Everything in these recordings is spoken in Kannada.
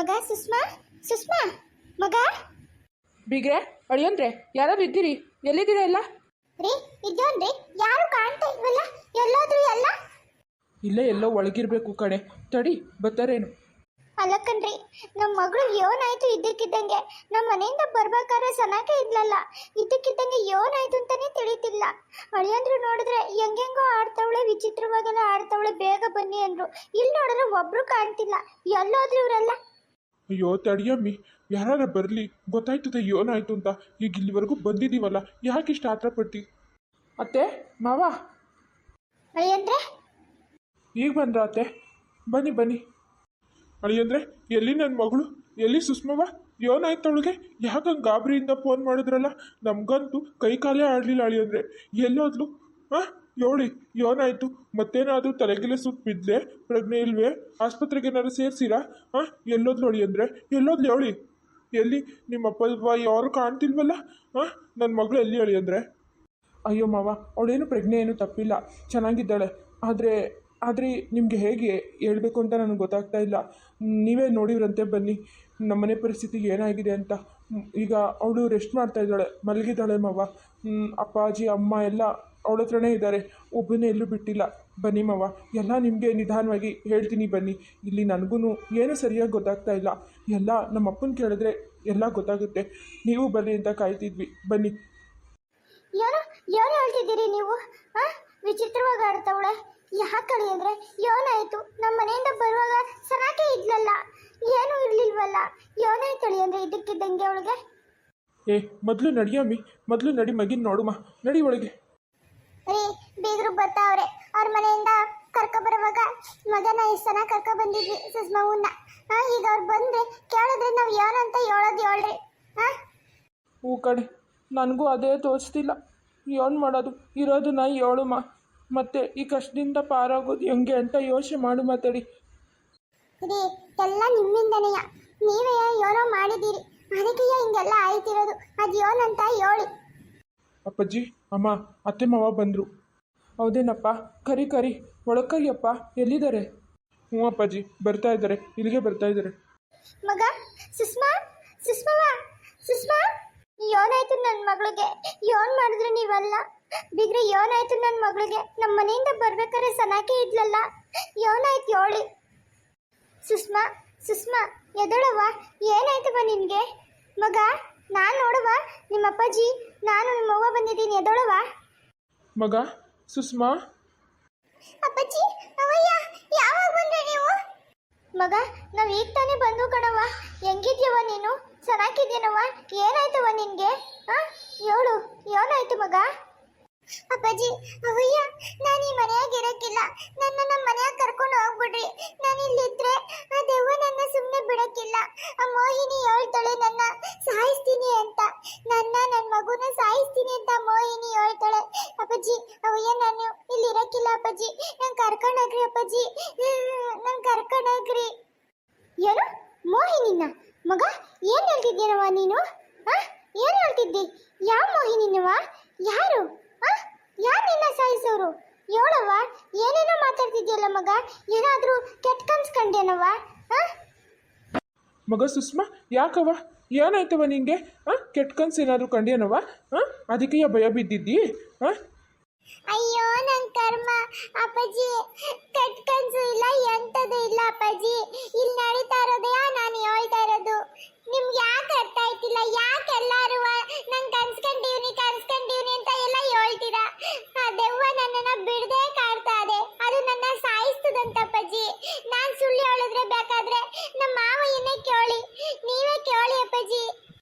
ಮಗ ಸುಷ್ಮಾ ಸುಷ್ಮಾ ಮಗ ಬೀಗ್ರೆ ಅಳಿಯಂದ್ರೆ ಯಾರಾದ್ರು ಇದ್ದೀರಿ? ಎಲ್ಲಿದ್ದೀರಾ ಎಲ್ಲ? ರೀ ಇದ್ದೇನ್ರಿ, ಯಾರು ಕಾಣ್ತಾ ಇಲ್ವಲ್ಲ, ಎಲ್ಲಾದ್ರೂ ಎಲ್ಲ? ಇಲ್ಲೇ ಎಲ್ಲೋ ಒಳಗಿರ್ಬೇಕು ಕಣೆ, ತಡಿ ಬರ್ತಾರೇನು. ಅಲ್ಲಕ್ಕನ್ರಿ, ನಮ್ಮ ಮಗಳು ಏನಾಯ್ತು ಇದ್ದಕ್ಕಿದ್ದಂಗೆ? ನಮ್ಮ ಮನೆಯಿಂದ ಬರ್ಬೇಕಾದ್ರೆ ಸನಾಕೆ ಇದ್ಲಲ್ಲ, ಇದ್ದಕ್ಕಿದ್ದಂಗೆ ಏನಾಯ್ತು ಅಂತಾನೆ ತಿಳಿತಿಲ್ಲ. ಅಳಿಯಂದ್ರು ನೋಡಿದ್ರೆ ಹೆಂಗೆಂಗೋ ಆಡ್ತಾವಳೆ, ವಿಚಿತ್ರವಾಗೆಲ್ಲ ಆಡ್ತಾವಳೆ, ಬೇಗ ಬನ್ನಿ ಅಂದ್ರು. ಇಲ್ಲಿ ನೋಡಿದ್ರೆ ಒಬ್ರು ಕಾಣ್ತಿಲ್ಲ, ಎಲ್ಲೋದ್ರು ಇವರೆಲ್ಲ? ಅಯ್ಯೋ ತಡಿಯಮ್ಮಿ, ಯಾರು ಬರಲಿ, ಗೊತ್ತಾಯ್ತದೆ ಏನಾಯ್ತು ಅಂತ. ಈಗ ಇಲ್ಲಿವರೆಗೂ ಬಂದಿದ್ದೀವಲ್ಲ, ಯಾಕೆ ಇಷ್ಟು ಆತರ ಪಡ್ತಿ? ಅತ್ತೆ ಮಾವ ಅಳಿಯಂದ್ರೆ ಈಗ ಬಂದ್ರ ಅತ್ತೆ? ಬನ್ನಿ ಬನ್ನಿ. ಅಳಿಯಂದ್ರೆ ಎಲ್ಲಿ ನನ್ನ ಮಗಳು? ಎಲ್ಲಿ ಸುಷ್ಮವ್ವ? ಏನಾಯ್ತು ಅವಳಿಗೆ? ಯಾಕಂಗೆ ಗಾಬರಿಯಿಂದ ಫೋನ್ ಮಾಡಿದ್ರಲ್ಲ, ನಮಗಂತೂ ಕೈ ಕಾಲೇ ಆಡಲಿಲ್ಲ. ಅಳಿಯಂದ್ರೆ ಎಲ್ಲೋದ್ಲು? ಹಾಂ ಹೇಳಿ, ಏನಾಯ್ತು? ಮತ್ತೇನಾದರೂ ತಲೆಗಿಲೆ ಸುತ್ತ ಬಿದ್ದೆ? ಪ್ರಜ್ಞೆ ಇಲ್ವೇ? ಆಸ್ಪತ್ರೆಗೆ ಏನಾದ್ರು ಸೇರಿಸಿರಾ? ಹಾಂ ಎಲ್ಲೋದ್ಲು ಅಳಿಯಂದ್ರೆ? ಎಲ್ಲೋದ್ಲು ಹೇಳಿ. ಎಲ್ಲಿ ನಿಮ್ಮಪ್ಪ ಯಾರು ಕಾಣ್ತಿಲ್ವಲ್ಲ? ಹಾಂ ನನ್ನ ಮಗಳು ಎಲ್ಲಿ ಅಳಿಯಂದ್ರೆ? ಅಯ್ಯೋ ಮಾವ, ಅವಳೇನು ಪ್ರಜ್ಞೆ ಏನು ತಪ್ಪಿಲ್ಲ, ಚೆನ್ನಾಗಿದ್ದಾಳೆ. ಆದರೆ ನಿಮಗೆ ಹೇಗೆ ಹೇಳಬೇಕು ಅಂತ ನನಗೆ ಗೊತ್ತಾಗ್ತಾ ಇಲ್ಲ. ನೀವೇ ನೋಡಿವ್ರಂತೆ, ಬನ್ನಿ ನಮ್ಮನೆ ಪರಿಸ್ಥಿತಿ ಏನಾಗಿದೆ ಅಂತ. ಈಗ ಅವಳು ರೆಸ್ಟ್ ಮಾಡ್ತಾ ಇದ್ದಾಳೆ, ಮಲಗಿದ್ದಾಳೆ ಮಾವ. ಅಪ್ಪಾಜಿ ಅಮ್ಮ ಎಲ್ಲ ಅವಳ ಹತ್ರನೇ ಇದ್ದಾರೆ, ಒಬ್ಬನೇ ಎಲ್ಲೂ ಬಿಟ್ಟಿಲ್ಲ. ಬನ್ನಿ ಮಾವ, ಎಲ್ಲ ನಿಮಗೆ ನಿಧಾನವಾಗಿ ಹೇಳ್ತೀನಿ ಬನ್ನಿ. ಇಲ್ಲಿ ನನಗೂ ಏನೂ ಸರಿಯಾಗಿ ಗೊತ್ತಾಗ್ತಾ ಇಲ್ಲ. ಎಲ್ಲ ನಮ್ಮ ಅಪ್ಪನ ಕೇಳಿದ್ರೆ ಎಲ್ಲ ಗೊತ್ತಾಗುತ್ತೆ. ನೀವು ಬನ್ನಿ ಅಂತ ಕಾಯ್ತಿದ್ವಿ, ಬನ್ನಿ. ಏನು ಹೇಳ್ತಿದ್ದೀರಿ ನೀವು? ವಿಚಿತ್ರವಾಗಿ ಆಡ್ತಾವಳೆ. ಯಾಕೆ ಅಳಿಯಂದ್ರೆ ಏನಾಯ್ತು? ನಮ್ಮ ಮನೆಯಿಂದ ಬರುವಾಗ ಸನಾಕೆ ಇದ್ಲಲ್ಲ, ಏನೂ ಇರ್ಲಿಲ್ವಲ್ಲ, ಏನಾಯ್ತು ಅಳಿಯಂದ್ರೆ ಇದ್ದಕ್ಕಿದ್ದಂಗೆ ಅವಳಿಗೆ? ಏ ಮೊದಲು ನಡಿಯಮ್ಮಿ, ಮೊದಲು ನಡಿ, ಮಗಿನ ನೋಡುಮ, ನಡಿ ಒಳಗೆ. ರೀ ಬೀಗರು ಬರ್ತಾವ್ರೆ, ಅವ್ರ ಮನೆಯಿಂದ ಕರ್ಕೊಬರುವಾಗ ಮಗನ ಎಷ್ಟು ಜನ ಕರ್ಕೊಬಂದಿದ್ವಿ ಸುಷ್ಮವ್ವನ್ನ. ಈಗ ಅವ್ರು ಬಂದ್ರೆ ಕೇಳಿದ್ರೆ ನಾವು ಏನಂತ ಹೇಳೋದು ಹೇಳ್ರಿ? ಹೂ ಕಣೆ, ನನಗೂ ಅದೇ ತೋರಿಸ್ತಿಲ್ಲ. ಏನು ಮಾಡೋದು? ಇರೋದನ್ನ ಹೇಳುಮ, ಮತ್ತೆ ಈ ಕಷ್ಟದಿಂದ ಪಾರಾಗೋದು ಹೆಂಗೆ ಅಂತ ಯೋಚನೆ ಮಾಡು. ಮಾತಾಡಿ ರೀ, ಎಲ್ಲ ನಿಮ್ಮಿಂದನೆಯ, ನೀವೇ ಏನೋ ಮಾಡಿದ್ದೀರಿ, ಅದಕ್ಕೆ ಹಿಂಗೆಲ್ಲ ಆಯ್ತಿರೋದು. ಅದು ಏನಂತ ಹೇಳಿ. ಅಪ್ಪಾಜಿ ಅಮ್ಮ, ಅತ್ತೆ ಮಾವ ಬಂದರು. ಹೌದೇನಪ್ಪ? ಕರಿ ಒಳಕರಿಯಪ್ಪ, ಎಲ್ಲಿದ್ದಾರೆ? ಹ್ಞೂ ಅಪ್ಪಾಜಿ, ಬರ್ತಾ ಇದ್ದಾರೆ, ಇಲ್ಲಿಗೆ ಬರ್ತಾ ಇದ್ದಾರೆ. ಮಗ ಸುಷ್ಮಾ ಸುಷ್ಮಾ ಏನಾಯ್ತು ನನ್ನ ಮಗಳಿಗೆ? ಏನ್ ಮಾಡಿದ್ರು ನೀವಲ್ಲ ಬಿಗ್ರೆ? ಏನಾಯ್ತು ನನ್ನ ಮಗಳಿಗೆ? ನಮ್ಮ ಮನೆಯಿಂದ ಬರ್ಬೇಕಾದ್ರೆ ಸನಾಕೆ ಇದ್ಲಲ್ಲ, ಏನಾಯ್ತು ಹೇಳಿ? ಸುಷ್ಮಾ ಎದಳವ್ವ, ಏನಾಯ್ತವ ನಿನ್ಗೆ? ಮಗ ನಾನು ನೋಡುವ, ನಿಮ್ಮ ಅಪ್ಪಾಜಿ ನಾನು ನಿಮ್ಮ ಅವ್ವ ಬಂದಿದ್ದೀನಿ, ಎದಳವ್ವ. ಮಗ ಸುಷ್ಮಾ. ಅಪ್ಪಾಜಿ ಅವಯ್ಯ, ಯಾವಾಗ ಬಂದ್ರೆ ನೀವು? ಮಗ ನಾವು ಈಗ ತಾನೇ ಬಂದು ಕಣವ್ವ. ಹೆಂಗಿದ್ಯವ ನೀನು? ಚೆನ್ನಾಗಿದ್ಯನವ್ವ? ಏನಾಯ್ತವ ನಿನ್ಗೆ? ಹೇಳು, ಏನಾಯ್ತು ಮಗ? ಅಪ್ಪಾಜಿ ಅವಯ್ಯ, ನಾನು ಈ ಮನೆಯಾಗ ಇರಕ್ಕಿಲ್ಲ, ನನ್ನ ನಮ್ಮ ಮನೆಯಾಗ ಕರ್ಕೊಂಡು ಹೋಗ್ಬಿಡ್ರಿ. ನಾನು ಇಲ್ಲಿದ್ರೆ ಆ ದೆವ್ವ ನನ್ನ ಸುಮ್ಮನೆ ಬಿಡಕ್ಕಿಲ್ಲ. ಆ ಮೋಹಿನಿ ಹೇಳ್ತಾಳೆ ನನ್ನ ಸಾಯಿಸ್ತೀನಿ ಅಂತ, ನನ್ನ ಮಗುನ ಸಾಯಿಸ್ತೀನಿ ಅಂತ ಮೋಹಿನಿ ಹೇಳ್ತಾಳೆ. ಅಪ್ಪಾಜಿ ಅವಯ್ಯ, ನಾನು ಇಲ್ಲಿ ಇರಕ್ಕಿಲ್ಲ ಅಪ್ಪಾಜಿ, ನಂಗೆ ಕರ್ಕೊಂಡೋಗ್ರಿ ಅಪ್ಪಾಜಿ, ನಂಗೆ ಕರ್ಕೊಂಡೋಗ್ರಿ. ಏನು ಮೋಹಿನಿನ? ಮಗ ಏನು ಹೇಳ್ತಿದ್ದೀನವ ನೀನು? ಏನು ಹೇಳ್ತಿದ್ದಿ? ಯಾವ ಮೋಹಿನಿನವ? ಯಾರು? ಯಾರು ನಿನ್ನ ಸಾಯಿಸೋರು? ಹೇಳವ್ವ, ಏನೇನೋ ಮಾತಾಡ್ತಿದ್ಯಲ್ಲ ಮಗ, ಏನಾದರೂ ಕೆಟ್ಟ ಕನ್ಸ್ ಕಂಡೇನವ್ವ? ಮಗ ಸುಷ್ಮಾ, ಯಾಕವ್ವ? ಏನಾಯ್ತವ ನಿಂಗೆ? ಕೆಟ್ಟ ಕನ್ಸು ಏನಾದರೂ ಕಂಡೇನವ? ಅದಕ್ಕೆ ಭಯ ಬಿದ್ದಿದ್ದಿ? ಅಯ್ಯೋ ನನ್ನ ಕರ್ಮ ಅಪ್ಪಾಜಿ, ಕೆಟ್ಟ ಕನ್ಸು ಇಲ್ಲ, ಎಂಥದ್ದು ಇಲ್ಲ ಅಪ್ಪಾಜಿ. ಇಲ್ಲಿ ನಡೀತಾ ಇರೋದೇ ನಾನು ಹೇಳ್ತಾ ಇರೋದು. ನಿಮ್ಗೆ ಯಾಕೆ ಅರ್ಥ ಆಯ್ತಿಲ್ಲ? ಯಾಕೆ ಎಲ್ಲರೂ ನಂಗೆ ಕನ್ಸ್ಕೊಂಡಿವ್ನಿ ಅಂತ ಎಲ್ಲ ಹೇಳ್ತೀರಾ? ಆ ದೆವ್ವ ನನ್ನನ್ನು ಬಿಡದೆ ಕಾಡ್ತಾ ಇದೆ, ಅದು ನನ್ನ ಸಾಯಿಸ್ತದಂತ ಅಪ್ಪಾಜಿ. ನಾನು ಸುಳ್ಳು ಹೇಳಿದ್ರೆ ಬೇಕಾದ್ರೆ ನಮ್ಮ ಮಾವಯ್ಯನೇ ಕೇಳಿ, ನೀವೇ ಕೇಳಿ ಅಪ್ಪಾಜಿ.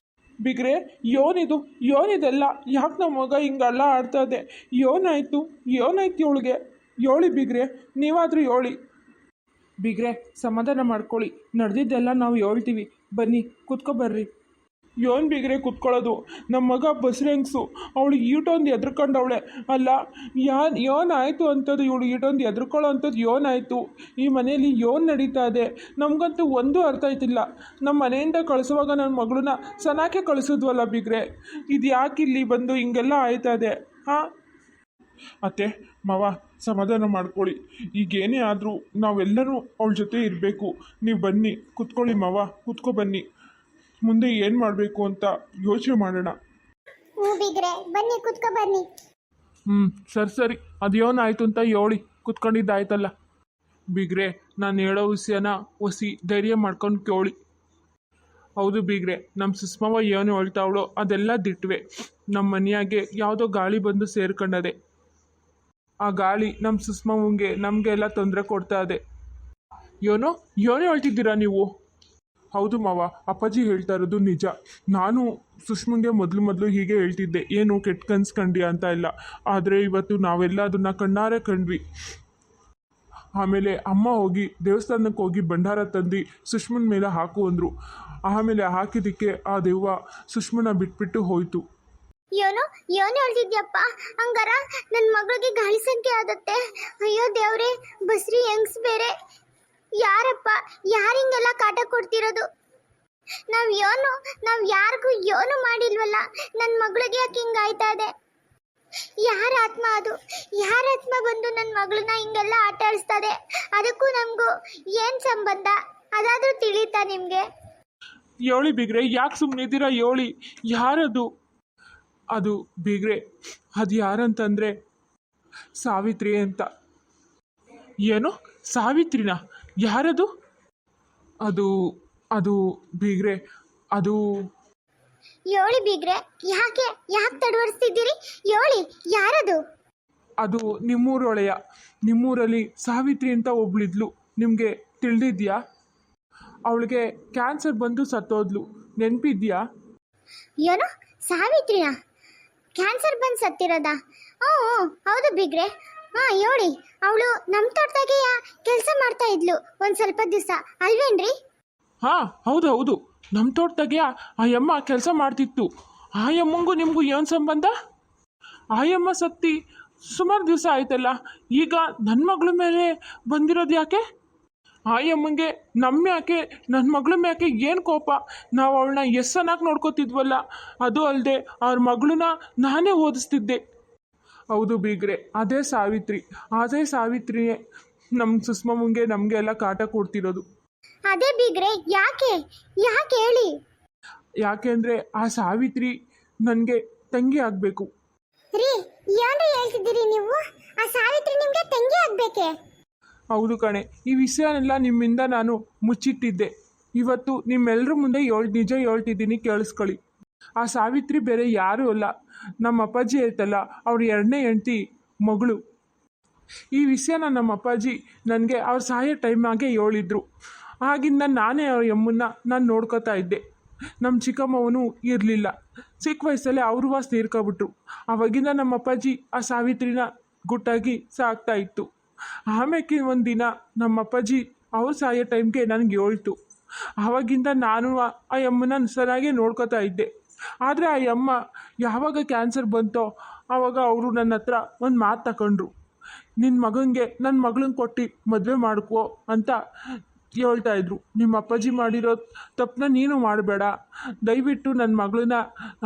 ಬಿಗ್ರೆ ಯೋನಿದೆಲ್ಲ? ಯಾಕೆ ನಮ್ಮ ಮಗ ಹಿಂಗೆಲ್ಲ ಆಡ್ತಾ ಇದೆ? ಏನಾಯ್ತು ಇವಳಿಗೆ? ಹೇಳಿ ಬಿಗ್ರೆ, ನೀವಾದರೂ ಹೇಳಿ. ಬೀಗ್ರೆ ಸಮಾಧಾನ ಮಾಡ್ಕೊಳ್ಳಿ, ನಡೆದಿದ್ದೆಲ್ಲ ನಾವು ಹೇಳ್ತೀವಿ, ಬನ್ನಿ ಕೂತ್ಕೊಬರ್ರಿ. ಏನು ಬಿಗ್ರೆ ಕುತ್ಕೊಳ್ಳೋದು? ನಮ್ಮ ಮಗ ಬಸ್ರೆಂಗ್ಸು, ಅವಳು ಈಟೊಂದು ಎದ್ರಕೊಂಡವಳೆ ಅಲ್ಲ. ಏನಾಯಿತು ಅಂಥದ್ದು? ಇವಳು ಈಟೊಂದು ಎದ್ರಕೊಳ್ಳೋ ಅಂಥದ್ದು ಏನಾಯಿತು? ಈ ಮನೆಯಲ್ಲಿ ಏನು ನಡೀತಾ ಇದೆ? ನಮಗಂತೂ ಒಂದೂ ಅರ್ಥ ಆಯ್ತಿಲ್ಲ. ನಮ್ಮ ಮನೆಯಿಂದ ಕಳಿಸುವಾಗ ನನ್ನ ಮಗಳನ್ನ ಸನಾಕೆ ಕಳಿಸಿದ್ವಲ್ಲ ಬಿಗ್ರೆ, ಇದು ಯಾಕೆ ಇಲ್ಲಿ ಬಂದು ಹಿಂಗೆಲ್ಲ ಆಯ್ತಾ ಇದೆ? ಅತ್ತೆ ಮಾವ ಸಮಾಧಾನ ಮಾಡ್ಕೊಳ್ಳಿ. ಈಗೇನೇ ಆದರೂ ನಾವೆಲ್ಲರೂ ಅವಳ ಜೊತೆ ಇರಬೇಕು. ನೀವು ಬನ್ನಿ ಕುತ್ಕೊಳ್ಳಿ ಮಾವ, ಕುತ್ಕೊ ಬನ್ನಿ. ಮುಂದೆ ಏನು ಮಾಡಬೇಕು ಅಂತ ಯೋಚನೆ ಮಾಡೋಣ. ಹ್ಞೂ ಬೀಗ್ರೆ, ಬನ್ನಿ ಕುತ್ಕೊ ಬನ್ನಿ. ಸರಿ ಅದೇನಾಯ್ತು ಅಂತ ಹೇಳಿ ಕುತ್ಕೊಂಡಿದ್ದಾಯ್ತಲ್ಲ. ಬೀಗ್ರೆ, ನಾನು ಹೇಳೋ ವಿಷಯನ ಒಸಿ ಧೈರ್ಯ ಮಾಡ್ಕೊಂಡು ಕೇಳಿ. ಹೌದು ಬೀಗ್ರೆ, ನಮ್ಮ ಸುಷ್ಮವ್ವ ಏನು ಹೇಳ್ತಾವಳೋ ಅದೆಲ್ಲ ದಿಟ್ವೆ. ನಮ್ಮ ಮನೆಯಾಗೆ ಯಾವುದೋ ಗಾಳಿ ಬಂದು ಸೇರ್ಕೊಂಡದೆ. ಆ ಗಾಳಿ ನಮ್ಮ ಸುಷ್ಮವ್ವಂಗೆ ನಮಗೆಲ್ಲ ತೊಂದರೆ ಕೊಡ್ತಾ ಇದೆ. ಏನೋ ಹೇಳ್ತಿದ್ದೀರಾ ನೀವು? ಹೌದು ಮಾವ, ಅಪ್ಪಾಜಿ ಹೇಳ್ತಾ ಇರೋದು ನಿಜ. ನಾನು ಸುಷ್ಮಂಗೆ ಮೊದಲು ಹೀಗೆ ಹೇಳ್ತಿದ್ದೆ, ಏನು ಕೆಟ್ಟ ಕನ್ಸು ಕಂಡ್ಯಾ ಅಂತ ಎಲ್ಲ. ಆದರೆ ಇವತ್ತು ನಾವೆಲ್ಲ ಅದನ್ನು ಕಣ್ಣಾರೆ ಕಂಡ್ವಿ. ಆಮೇಲೆ ಅಮ್ಮ ಹೋಗಿ ದೇವಸ್ಥಾನಕ್ಕೆ ಹೋಗಿ ಭಂಡಾರ ತಂದು ಸುಷ್ಮನ ಮೇಲೆ ಹಾಕು ಅಂದರು. ಆಮೇಲೆ ಹಾಕಿದ್ದಕ್ಕೆ ಆ ದೆವ್ವ ಸುಷ್ಮನ ಬಿಟ್ಬಿಟ್ಟು ಹೋಯಿತು. ಏನು ಹೇಳ್ತಿದ್ಯಪ್ಪ? ಹಂಗಾರ ನನ್ನ ಮಗಳಿಗೆ ಗಾಳಿ ಸಂಖ್ಯೆ ಆದತ್ತೆ. ಅಯ್ಯೋ ದೇವ್ರೆ, ಬಸ್ರಿ ಹೆಂಗ್ಸ್ ಬೇರೆ. ಯಾರಪ್ಪ ಯಾರಿಂಗೆಲ್ಲ ಕಾಟ ಕೊಡ್ತಿರೋದು? ನಾವ್ ಯಾರಿಗೂ ಏನು ಮಾಡಿಲ್ವಲ್ಲ. ನನ್ನ ಮಗಳಿಗೆ ಯಾಕೆ ಹಿಂಗಾಯ್ತಾ ಇದೆ? ಯಾರ ಆತ್ಮ ಅದು? ಯಾರ ಆತ್ಮ ಬಂದು ನನ್ನ ಮಗಳನ್ನ ಹಿಂಗೆಲ್ಲ ಆಟ ಆಡಿಸ್ತದೆ? ಅದಕ್ಕೂ ನಮಗೂ ಏನ್ ಸಂಬಂಧ? ಅದಾದ್ರೂ ತಿಳಿತಾ ನಿಮ್ಗೆ? ಹೇಳಿ ಬೀಗ್ರೆ, ಯಾಕೆ ಸುಮ್ಮನಿದ್ದೀರಾ? ಹೇಳಿ, ಯಾರದು? ಅದು ಬೀಗ್ರೆ, ಅದು ಯಾರಂತಂದರೆ ಸಾವಿತ್ರಿ ಅಂತ. ಏನು ಸಾವಿತ್ರಿನಾ? ಯಾರದು? ಅದು ಅದು ಬೀಗ್ರೆ, ಅದು ಹೇಳಿ ಬೀಗ್ರೆ, ಯಾಕೆ ತಡವರಿಸ್ತಿದ್ದೀರಿ? ಹೇಳಿ, ಯಾರದು? ಅದು ನಿಮ್ಮೂರೊಳೆಯ. ನಿಮ್ಮೂರಲ್ಲಿ ಸಾವಿತ್ರಿ ಅಂತ ಒಬ್ಳಿದ್ಲು, ನಿಮಗೆ ತಿಳಿದಿದ್ಯಾ? ಅವಳಿಗೆ ಕ್ಯಾನ್ಸರ್ ಬಂದು ಸತ್ತೋದ್ಲು, ನೆನಪಿದ್ಯಾ? ಏನು ಸಾವಿತ್ರಿನಾ? ಕ್ಯಾನ್ಸರ್ ಬಂದು ಸತ್ತಿರೋದಾ? ಹ್ಞೂ ಹೌದು ಬೀಗ್ರೆ. ಹೇಳಿ, ಅವಳು ನಮ್ಮ ತೋಟದಾಗೆ ಕೆಲಸ ಮಾಡ್ತಾ ಇದ್ಲು ಒಂದು ಸ್ವಲ್ಪ ದಿವಸ, ಅಲ್ವೇನ್ರಿ? ಹಾಂ ಹೌದು, ನಮ್ಮ ತೋಟದಾಗೆ ಆ ಯಮ್ಮ ಕೆಲಸ ಮಾಡ್ತಿತ್ತು. ಆ ಯಮ್ಮಂಗೂ ನಿಮಗೂ ಏನು ಸಂಬಂಧ? ಆ ಯಮ್ಮ ಸತ್ತಿ ಸುಮಾರು ದಿವಸ ಆಯ್ತಲ್ಲ. ಈಗ ನನ್ನ ಮಗಳ ಮೇಲೆ ಬಂದಿರೋದು ಯಾಕೆ? ಆ ಯಮ್ಮಂಗೆ ನಮ್ಮ ಯಾಕೆ, ನನ್ನ ಮಗಳ ಮ್ಯಾಕೆ ಏನು ಕೋಪ? ನಾವು ಅವಳನ್ನ ಎಷ್ಟು ಚೆನ್ನಾಗಿ ನೋಡ್ಕೋತಿದ್ವಲ್ಲ. ಅದು ಅಲ್ಲದೆ ಅವ್ರ ಮಗಳನ್ನ ನಾನೇ ಓದಿಸ್ತಿದ್ದೆ. ಹೌದು ಬೀಗ್ರೆ, ಅದೇ ಸಾವಿತ್ರಿಯೇ ನಮ್ಮ ಸುಷ್ಮಮ್ಮಂಗೆ ನಮಗೆ ಎಲ್ಲ ಕಾಟ ಕೊಡ್ತಿರೋದು. ಅದೇ ಬೀಗ್ರೆ, ಯಾಕೆ ಹೇಳಿ? ಯಾಕೆಂದರೆ ಆ ಸಾವಿತ್ರಿ ನನಗೆ ತಂಗಿ ಆಗಬೇಕು. ರೀ, ಏನು ಹೇಳ್ತಿದ್ದೀರಿ ನೀವು? ಆ ಸಾವಿತ್ರಿ ನಿಮಗೆ ತಂಗಿ ಆಗ್ಬೇಕೆ? ಹೌದು ಕಣೆ, ಈ ವಿಷಯನೆಲ್ಲ ನಿಮ್ಮಿಂದ ನಾನು ಮುಚ್ಚಿಟ್ಟಿದ್ದೆ. ಇವತ್ತು ನಿಮ್ಮೆಲ್ಲರ ಮುಂದೆ ನಿಜ ಹೇಳ್ತಿದ್ದೀನಿ, ಕೇಳಿಸ್ಕೊಳ್ಳಿ. ಆ ಸಾವಿತ್ರಿ ಬೇರೆ ಯಾರೂ ಅಲ್ಲ, ನಮ್ಮ ಅಪ್ಪಾಜಿ ಐತಲ್ಲ, ಅವ್ರ 2ನೇ ಹೆಂಡತಿ ಮಗಳು. ಈ ವಿಷಯನ ನಮ್ಮ ಅಪ್ಪಾಜಿ ನನಗೆ ಅವ್ರ ಸಾಯೋ ಟೈಮಾಗೆ ಹೇಳಿದ್ರು. ಆಗಿಂದ ನಾನೇ ಅವ್ರ ಯಮ್ಮನ್ನ ನಾನು ನೋಡ್ಕೋತಾ ಇದ್ದೆ. ನಮ್ಮ ಚಿಕ್ಕಮ್ಮವನು ಇರಲಿಲ್ಲ, ಚಿಕ್ಕ ವಯಸ್ಸಲ್ಲೇ ಅವರು ತೀರ್ಕೊಬಿಟ್ರು. ಆವಾಗಿಂದ ನಮ್ಮ ಅಪ್ಪಾಜಿ ಆ ಸಾವಿತ್ರಿನ ಗುಟ್ಟಾಗಿ ಸಾಕ್ತಾ ಇತ್ತು. ಆಮೇಲೆ ಒಂದಿನ ನಮ್ಮ ಅಪ್ಪಾಜಿ ಅವ್ರು ಸಾಯೋ ಟೈಮ್ಗೆ ನನಗೆ ಹೇಳ್ತು. ಆವಾಗಿಂದ ನಾನು ಆ ಯಮ್ಮನ ಚೆನ್ನಾಗೇ ನೋಡ್ಕೋತಾ ಇದ್ದೆ. ಆದರೆ ಆ ಯಮ್ಮ ಯಾವಾಗ ಕ್ಯಾನ್ಸರ್ ಬಂತೋ ಆವಾಗ ಅವರು ನನ್ನ ಹತ್ರ ಒಂದು ಮಾತು ತಗೊಂಡ್ರು. ನನ್ನ ಮಗಳನ್ನ ಕೊಟ್ಟು ಮದುವೆ ಮಾಡ್ಕೋ ಅಂತ ಹೇಳ್ತಾಯಿದ್ರು. ನಿಮ್ಮ ಅಪ್ಪಾಜಿ ಮಾಡಿರೋ ತಪ್ಪನ್ನ ನೀನು ಮಾಡಬೇಡ, ದಯವಿಟ್ಟು ನನ್ನ ಮಗಳನ್ನ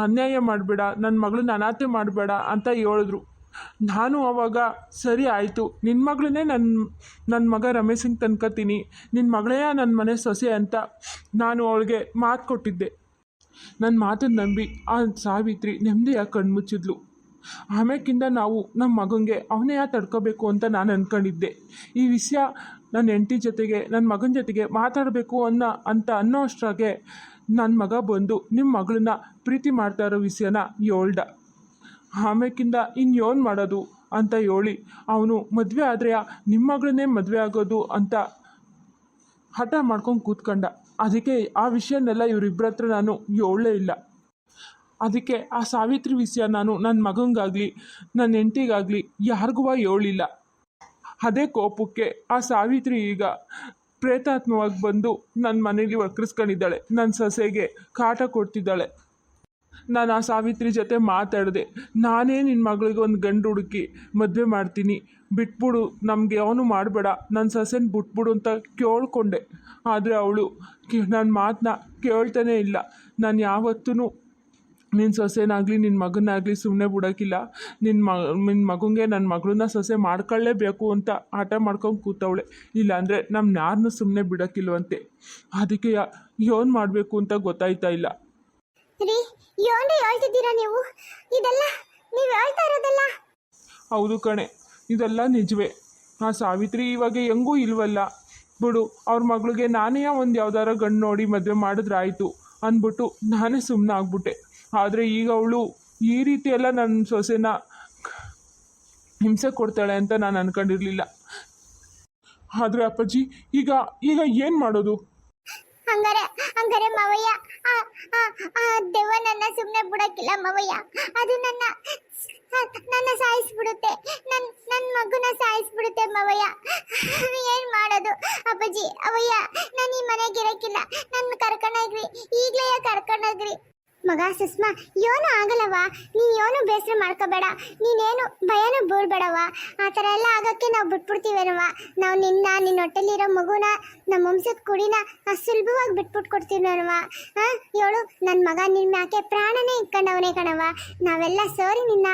ಅನ್ಯಾಯ ಮಾಡಬೇಡ, ನನ್ನ ಮಗಳನ್ನ ಅನಾಥೆ ಮಾಡಬೇಡ ಅಂತ ಹೇಳಿದ್ರು. ನಾನು ಆವಾಗ ಸರಿ ಆಯಿತು, ನಿನ್ನ ಮಗಳನ್ನೇ ನನ್ನ ಮಗ ರಮೇಶಂಗೆ ತಂದ್ಕೊತೀನಿ, ನಿನ್ನ ಮಗಳೇ ನನ್ನ ಮನೆ ಸೊಸೆ ಅಂತ ನಾನು ಅವಳಿಗೆ ಮಾತು ಕೊಟ್ಟಿದ್ದೆ. ನನ್ನ ಮಾತನ್ನು ನಂಬಿ ಆ ಸಾವಿತ್ರಿ ನೆಮ್ಮದಿಯಾಗಿ ಕಣ್ಮುಚ್ಚಿದ್ಲು. ಆಮೇಕಿಂದ ನಾವು ನಮ್ಮ ಮಗನಿಗೆ ಅವನೇ ತಡ್ಕೋಬೇಕು ಅಂತ ನಾನು ಅಂದ್ಕೊಂಡಿದ್ದೆ. ಈ ವಿಷಯ ನನ್ನ ಹೆಂಡತಿ ಜೊತೆಗೆ, ನನ್ನ ಮಗನ ಜೊತೆಗೆ ಮಾತಾಡಬೇಕು ಅನ್ನೋ ಅಷ್ಟರಾಗೆ ನನ್ನ ಮಗ ಬಂದು ನಿಮ್ಮ ಮಗಳನ್ನ ಪ್ರೀತಿ ಮಾಡ್ತಾ ಇರೋ ವಿಷಯನ ಹೇಳ್ದ. ಆಮೇಕಿಂದ ಏನು ಮಾಡೋದು ಅಂತ ಹೇಳಿ ಅವನು ಮದುವೆ ಆದರೆ ನಿಮ್ಮ ಮಗಳನ್ನೇ ಮದುವೆ ಆಗೋದು ಅಂತ ಹಠ ಮಾಡ್ಕೊಂಡು ಕೂತ್ಕೊಂಡ. ಅದಕ್ಕೆ ಆ ವಿಷಯನೆಲ್ಲ ಇವರಿಬ್ಬರ ಹತ್ರ ನಾನು ಹೇಳಲೇ ಇಲ್ಲ. ಅದಕ್ಕೆ ಆ ಸಾವಿತ್ರಿ ವಿಷಯ ನಾನು ನನ್ನ ಮಗನಿಗಾಗಲಿ ನನ್ನ ಹೆಂಡತಿಗಾಗಲಿ ಯಾರಿಗೂ ಹೇಳಿಲ್ಲ. ಅದೇ ಕೋಪಕ್ಕೆ ಆ ಸಾವಿತ್ರಿ ಈಗ ಪ್ರೇತಾತ್ಮವಾಗಿ ಬಂದು ನನ್ನ ಮನೇಲಿ ವರ್ಕರಿಸ್ಕೊಂಡಿದ್ದಾಳೆ, ನನ್ನ ಸೊಸೆಗೆ ಕಾಟ ಕೊಡ್ತಿದ್ದಾಳೆ. ನಾನು ಆ ಸಾವಿತ್ರಿ ಜೊತೆ ಮಾತಾಡಿದೆ, ನಾನೇ ನಿನ್ನ ಮಗಳಿಗೆ ಒಂದು ಗಂಡು ಹುಡುಕಿ ಮದುವೆ ಮಾಡ್ತೀನಿ, ಬಿಟ್ಬಿಡು, ನಮಗೆ ಅವನು ಮಾಡಬೇಡ, ನನ್ನ ಸೊಸೆನ ಬಿಟ್ಬಿಡು ಅಂತ ಕೇಳ್ಕೊಂಡೆ. ಆದರೆ ಅವಳು ನನ್ನ ಮಾತನ್ನ ಕೇಳ್ತಾನೇ ಇಲ್ಲ. ನಾನು ಯಾವತ್ತೂ ನಿನ್ನ ಸೊಸೆನಾಗಲಿ ನಿನ್ನ ಮಗನಾಗಲಿ ಸುಮ್ಮನೆ ಬಿಡೋಕ್ಕಿಲ್ಲ. ನಿನ್ನ ಮಗನಿಗೆ ನನ್ನ ಮಗಳನ್ನ ಸೊಸೆ ಮಾಡ್ಕೊಳ್ಳೇಬೇಕು ಅಂತ ಆಟ ಮಾಡ್ಕೊಂಡು ಕೂತವಳೆ. ಇಲ್ಲಾಂದರೆ ನಮ್ಮ ಯಾರನ್ನೂ ಸುಮ್ಮನೆ ಬಿಡೋಕ್ಕಿಲ್ವಂತೆ. ಅದಕ್ಕೆ ಏನು ಮಾಡಬೇಕು ಅಂತ ಗೊತ್ತಾಯ್ತಾ ಇಲ್ಲ. ರೀ ಏನ್ರಿ ಹೇಳ್ತಿದ್ದೀರಾ ನೀವು? ಇದೆಲ್ಲ ನೀವು ಹೇಳ್ತಾ ಇರೋದಲ್ಲ? ಹೌದು ಕಣೆ, ಇದೆಲ್ಲ ನಿಜವೇ. ಆ ಸಾವಿತ್ರಿ ಇವಾಗ ಹೆಂಗೂ ಇಲ್ವಲ್ಲ ಬಿಡು, ಅವ್ರ ಮಗಳಿಗೆ ನಾನೇ ಒಂದು ಯಾವ್ದಾರ ಗಂಡು ನೋಡಿ ಮದುವೆ ಮಾಡಿದ್ರಾಯ್ತು ಅಂದ್ಬಿಟ್ಟು ನಾನೇ ಸುಮ್ಮನೆ ಆಗ್ಬಿಟ್ಟೆ. ಆದರೆ ಈಗ ಅವಳು ಈ ರೀತಿ ಎಲ್ಲ ನನ್ನ ಸೊಸೆನ ಹಿಂಸೆ ಕೊಡ್ತಾಳೆ ಅಂತ ನಾನು ಅಂದ್ಕೊಂಡಿರಲಿಲ್ಲ. ಆದರೆ ಅಪ್ಪಾಜಿ ಈಗ ಈಗ ಏನು ಮಾಡೋದು? ಹಂಗಾರೆ ಮಾವಯ್ಯ, ದೆವ್ವ ನನ್ನ ಸುಮ್ಮನೆ ಬಿಡಕ್ಕಿಲ್ಲ ಮಾವಯ್ಯ. ಅದು ನನ್ನ ಸಾಯಿಸ್ಬಿಡುತ್ತೆ, ನನ್ನ ಮಗುನ ಸಾಯಿಸ್ಬಿಡುತ್ತೆ ಮಾವಯ್ಯ. ಏನ್ ಮಾಡೋದು ಅಪ್ಪಾಜಿ? ಅವಯ್ಯ, ನಾನು ಈ ಮನೆಗೆ ಇರಕ್ಕಿಲ್ಲ, ನನ್ನ ಕರ್ಕೊಂಡೋಗ್ರಿ, ಈಗಲೇ ಕರ್ಕೊಂಡೋಗ್ರಿ. ಮಗ ಸುಷ್ಮಾ, ಏನೂ ಆಗಲ್ಲವ, ನೀನು ಏನೂ ಬೇಸರ ಮಾಡ್ಕೋಬೇಡ, ನೀನೇನು ಭಯನೂ ಬೀಳ್ಬೇಡವ. ಆ ಥರ ಎಲ್ಲ ಆಗೋಕ್ಕೆ ನಾವು ಬಿಟ್ಬಿಡ್ತೀವೇನವ? ನಾವು ನಿನ್ನ ಹೊಟ್ಟೆಲಿರೋ ಮಗುನ ನಮ್ಮ ವಂಶದ ಕುಡಿನ ಸುಲಭವಾಗಿ ಬಿಟ್ಬಿಟ್ಟು ಕೊಡ್ತೀವೇನವ? ಹೇಳು, ನನ್ನ ಮಗ ನಿನ್ನ ಯಾಕೆ ಪ್ರಾಣನೇ ಇಟ್ಕೊಂಡವನೇ ಕಣವ. ನಾವೆಲ್ಲ ಸೇರಿ ನಿನ್ನ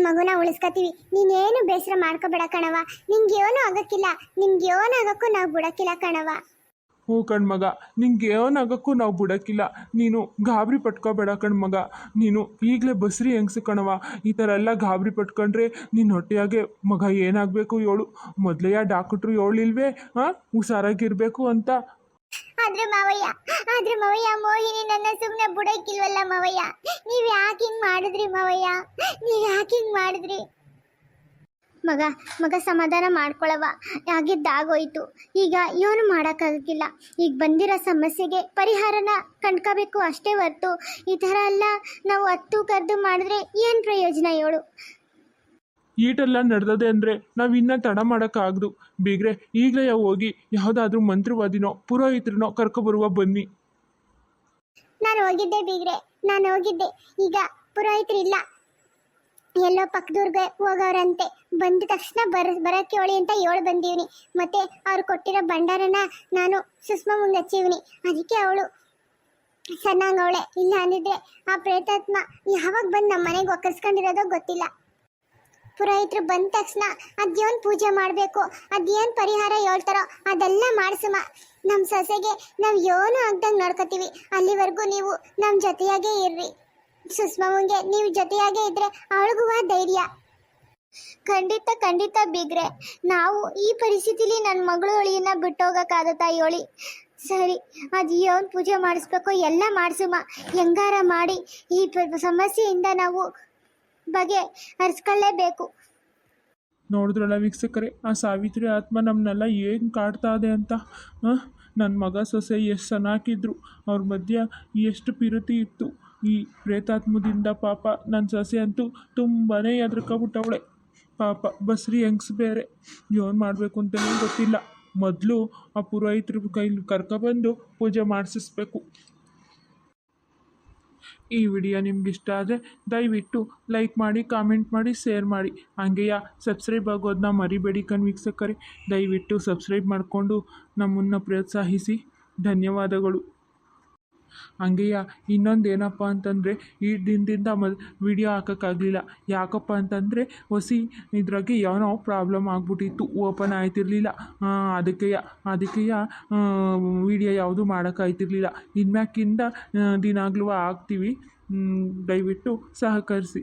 ಮಗುನ ಉಳಿಸ್ಕೊತೀವಿ, ನೀನೇನು ಬೇಸರ ಮಾಡ್ಕೋಬೇಡ ಕಣವ. ನಿಂಗೆ ಏನೂ ಆಗೋಕ್ಕಿಲ್ಲ, ನಿಮ್ಗೆ ಏನೂ ಆಗೋಕ್ಕೂ ನಾವು ಬಿಡೋಕ್ಕಿಲ್ಲ ಕಣವ. ಹ್ಞೂ ಕಣ್ಮಗ, ನಿಂಗೆ ಏನಾಗೋಕ್ಕೂ ನಾವು ಬಿಡೋಕ್ಕಿಲ್ಲ. ನೀನು ಗಾಬರಿ ಪಟ್ಕೋಬೇಡ ಕಣ್ಮಗ. ನೀನು ಈಗಲೇ ಬಸ್ರಿ ಹೆಂಗ್ಸು ಕಣವ. ಈ ಥರ ಎಲ್ಲ ಗಾಬರಿ ಪಟ್ಕೊಂಡ್ರೆ ನಿನ್ನ ಹೊಟ್ಟೆಯಾಗೆ ಮಗ ಏನಾಗಬೇಕು ಹೇಳು? ಮೊದಲೇ ಡಾಕ್ಟ್ರು ಹೇಳಿಲ್ವೇ ಹುಷಾರಾಗಿರಬೇಕು ಅಂತ? ಆದ್ರೆ ಮಾವಯ್ಯ, ಮೋಹಿನಿ ನನ್ನ ಸುಮ್ಮನೆ ಬಿಡೋಕ್ಕಿಲ್ವಲ್ಲ ಮಾವಯ್ಯ. ನೀವು ಯಾಕೆ ಹಿಂಗೆ ಮಾಡಿದ್ರಿ ಮಾವಯ್ಯ? ನೀವು ಯಾಕೆ ಹಿಂಗೆ ಮಾಡಿದ್ರಿ? ಮಗ ಸಮಾಧಾನ ಮಾಡ್ಕೊಳವ, ಆಗಿದ್ದಾಗೋಯ್ತು. ಈಗ ಏನು ಮಾಡೋಕ್ಕಾಗಿಲ್ಲ. ಈಗ ಬಂದಿರೋ ಸಮಸ್ಯೆಗೆ ಪರಿಹಾರನ ಕಂಡ್ಕೋಬೇಕು ಅಷ್ಟೇ ಹೊರ್ತು ಈ ಥರ ಎಲ್ಲ ನಾವು ಹತ್ತು ಕರೆದು ಮಾಡಿದ್ರೆ ಏನು ಪ್ರಯೋಜನ ಹೇಳು? ಈಟೆಲ್ಲ ನಡೆದದೆ ಅಂದರೆ ನಾವು ಇನ್ನೂ ತಡ ಮಾಡೋಕ್ಕಾಗ್ದು. ಬೀಗ್ರೆ, ಈಗಲೇ ಹೋಗಿ ಯಾವುದಾದ್ರೂ ಮಂತ್ರವಾದಿನೋ ಪುರೋಹಿತರನೋ ಕರ್ಕೊಬರುವ ಬನ್ನಿ. ನಾನು ಹೋಗಿದ್ದೆ ಬೀಗ್ರೆ, ಈಗ ಪುರೋಹಿತರಿಲ್ಲ, ಎಲ್ಲೋ ಪಕ್ಕದೂರ್ಗೆ ಹೋಗೋರಂತೆ. ಬಂದ ತಕ್ಷಣ ಬರೋಕ್ಕೆ ಹೇಳಿ ಅಂತ ಹೇಳಿ ಬಂದೀವ್ನಿ. ಮತ್ತೆ ಅವ್ರು ಕೊಟ್ಟಿರೋ ಭಂಡಾರನ ನಾನು ಸುಷ್ಮಾ ಮುಂದೆ ಹಚ್ಚಿವ್ನಿ. ಅದಕ್ಕೆ ಅವಳು ಚೆನ್ನಾಗವಳೆ. ಇಲ್ಲ ಅಂದಿದ್ರೆ ಆ ಪ್ರೇತಾತ್ಮ ಯಾವಾಗ ಬಂದು ನಮ್ಮ ಮನೆಗೆ ಒಕ್ಕರ್ಸ್ಕೊಂಡಿರೋದೋ ಗೊತ್ತಿಲ್ಲ. ಪುರೋಹಿತರು ಬಂದ ತಕ್ಷಣ ಅದೇನು ಪೂಜೆ ಮಾಡಬೇಕು, ಅದೇನು ಪರಿಹಾರ ಹೇಳ್ತಾರೋ ಅದೆಲ್ಲ ಮಾಡಿಸಮ್ಮ. ನಮ್ಮ ಸೊಸೆಗೆ ನಾವು ಏನೂ ಆಗ್ದಂಗೆ ನೋಡ್ಕೋತೀವಿ. ಅಲ್ಲಿವರೆಗೂ ನೀವು ನಮ್ಮ ಜೊತೆಯಾಗೇ ಇರ್ರಿ. ಸುಷ್ಮಾವಂಗೆ ನೀವು ಜೊತೆಯಾಗೇ ಇದ್ರೆ ಅವಳಿಗೂ ಧೈರ್ಯ. ಖಂಡಿತ ಬೀಗ್ರೆ, ನಾವು ಈ ಪರಿಸ್ಥಿತಿಲಿ ನನ್ನ ಮಗಳು ಅಳಿಯನ್ನ ಬಿಟ್ಟೋಗಕ್ಕಾಗತ್ತಾ ಹೇಳಿ? ಸರಿ, ಅದು ಏನು ಪೂಜೆ ಮಾಡಿಸ್ಬೇಕು ಎಲ್ಲ ಮಾಡಿಸಮ್ಮ. ಹೆಂಗಾರ ಮಾಡಿ ಈ ಸಮಸ್ಯೆಯಿಂದ ನಾವು ಹರಿಸ್ಕೊಳ್ಳೇಬೇಕು. ನೋಡಿದ್ರಲ್ಲ ವೀಕ್ಷಕರೇ, ಆ ಸಾವಿತ್ರಿ ಆತ್ಮ ನಮ್ಮನ್ನೆಲ್ಲ ಏನು ಕಾಡ್ತಾ ಇದೆ ಅಂತ. ನನ್ನ ಮಗ ಸೊಸೆ ಎಷ್ಟು ಚೆನ್ನಾಗಿದ್ರು, ಅವ್ರ ಮಧ್ಯೆ ಎಷ್ಟು ಪಿರುತಿ ಇತ್ತು. ಈ ಪ್ರೇತಾತ್ಮದಿಂದ ಪಾಪ ನನ್ನ ಸೊಸೆ ಅಂತೂ ತುಂಬಾ ಹೆದರ್ಕೊಬಿಟ್ಟವಳೆ. ಪಾಪ ಬಸ್ರಿ ಹೆಂಗ್ಸ್ ಬೇರೆ, ಏನು ಮಾಡಬೇಕು ಅಂತಲೇ ಗೊತ್ತಿಲ್ಲ. ಮೊದಲು ಆ ಪುರೋಹಿತರ ಕೈಲಿ ಕರ್ಕೊಬಂದು ಪೂಜೆ ಮಾಡಿಸಿಸ್ಬೇಕು. ಈ ವಿಡಿಯೋ ನಿಮ್ಗೆ ಇಷ್ಟ ಆದರೆ ದಯವಿಟ್ಟು ಲೈಕ್ ಮಾಡಿ, ಕಾಮೆಂಟ್ ಮಾಡಿ, ಶೇರ್ ಮಾಡಿ. ಹಾಗೆಯೇ ಸಬ್ಸ್ಕ್ರೈಬ್ ಆಗೋದನ್ನ ಮರಿಬೇಡಿ ವೀಕ್ಷಕರೇ. ದಯವಿಟ್ಟು ಸಬ್ಸ್ಕ್ರೈಬ್ ಮಾಡಿಕೊಂಡು ನಮ್ಮನ್ನು ಪ್ರೋತ್ಸಾಹಿಸಿ. ಧನ್ಯವಾದಗಳು. ಹಂಗೆಯೇ ಇನ್ನೊಂದು ಏನಪ್ಪ ಅಂತಂದರೆ, ಈ ದಿನದಿಂದ ವಿಡಿಯೋ ಹಾಕೋಕ್ಕಾಗಲಿಲ್ಲ. ಯಾಕಪ್ಪ ಅಂತಂದರೆ ಇದ್ರಾಗೆ ಏನೋ ಪ್ರಾಬ್ಲಮ್ ಆಗಿಬಿಟ್ಟಿತ್ತು, ಓಪನ್ ಆಯ್ತಿರಲಿಲ್ಲ. ಅದಕ್ಕೆ ವಿಡಿಯೋ ಯಾವುದು ಮಾಡೋಕ್ಕಾಯ್ತಿರ್ಲಿಲ್ಲ. ಇನ್ಮ್ಯಾಕಿಂದ ದಿನಾಗಲೂ ಹಾಕ್ತೀವಿ. ದಯವಿಟ್ಟು ಸಹಕರಿಸಿ.